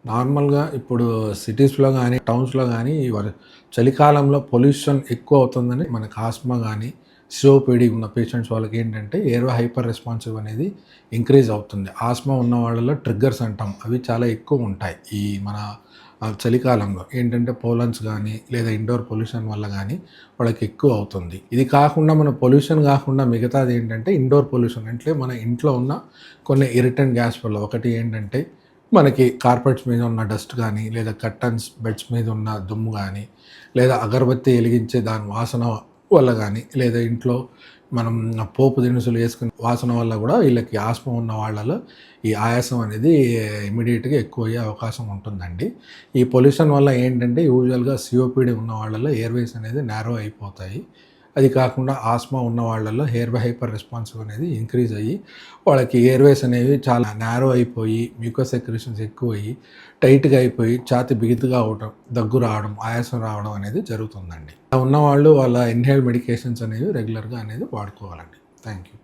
నార్మల్‌గా ఇప్పుడు సిటీస్‌లో గానీ, టౌన్స్‌లో గానీ చలికాలంలో పొల్యూషన్ ఎక్కువ అవుతుందని మనకు ఆస్మా గానీ, సిఓపీడీ ఉన్న పేషెంట్స్ వాళ్ళకేంటంటే ఎయిర్ హైపర్ రెస్పాన్సివ్ అనేది ఇంక్రీజ్ అవుతుంది. ఆస్మా ఉన్న వాళ్ళలో ట్రిగ్గర్స్ అంటాం. అవి చాలా ఎక్కువుంటాయి. ఈ మన చలికాలంలో ఏంటంటే పోలన్స్ గానీ, లేదా ఇండోర్ పొల్యూషన్ వల్ల గానీ వాళ్ళకి ఎక్కువ అవుతుంది. ఇది కాకుండా మన పొల్యూషన్ గాకుండా మిగతాదేంటంటే ఇండోర్ పొల్యూషన్. అంటే మన ఇంట్లో ఉన్న కొన్ని ఇరిటెంట్ గ్యాస్ వల్ల. ఒకటి ఏంటంటే మనకి కార్పెట్స్ మీద ఉన్న డస్ట్ కానీ, లేదా కర్టన్స్, బెడ్స్ మీద ఉన్న దుమ్ము గానీ, లేదా అగరబత్తి ఎలిగించే దాని వాసన వల్ల గానీ, లేదా ఇంట్లో మనం పోపు దినుసులు వేసుకునే వాసన వల్ల కూడా వీళ్ళకి ఆస్మా ఉన్న వాళ్ళలో ఈ ఆయాసం అనేది ఇమ్మీడియేట్‌గా ఎక్కువయ్యే అవకాశం ఉంటుందండి. ఈ పొల్యూషన్ వల్ల ఏంటంటే యూజువల్‌గా సిఓపీడీ ఉన్న వాళ్ళలో ఎయిర్‌వేస్ అనేది నారో అయిపోతాయి. అది కాకుండా ఆస్మా ఉన్న వాళ్ళలో హైపర్ రెస్పాన్సివ్ అనేది ఇంక్రీజ్ అయ్యి వాళ్ళకి ఎయిర్‌వేస్ అనేవి చాలా నారో అయిపోయి, మ్యూకస్ సెక్రీషన్స్ ఎక్కువయ్యి, టైట్‌గా అయిపోయి, ఛాతీ బిగుతుగా అవ్వటం, దగ్గు రావడం, ఆయాసం రావడం అనేది జరుగుతుందండి. అలా ఉన్నవాళ్ళు వాళ్ళ ఇన్‌హేల్ మెడికేషన్స్ అనేవి రెగ్యులర్‌గా అనేది వాడుకోవాలండి. Thank you.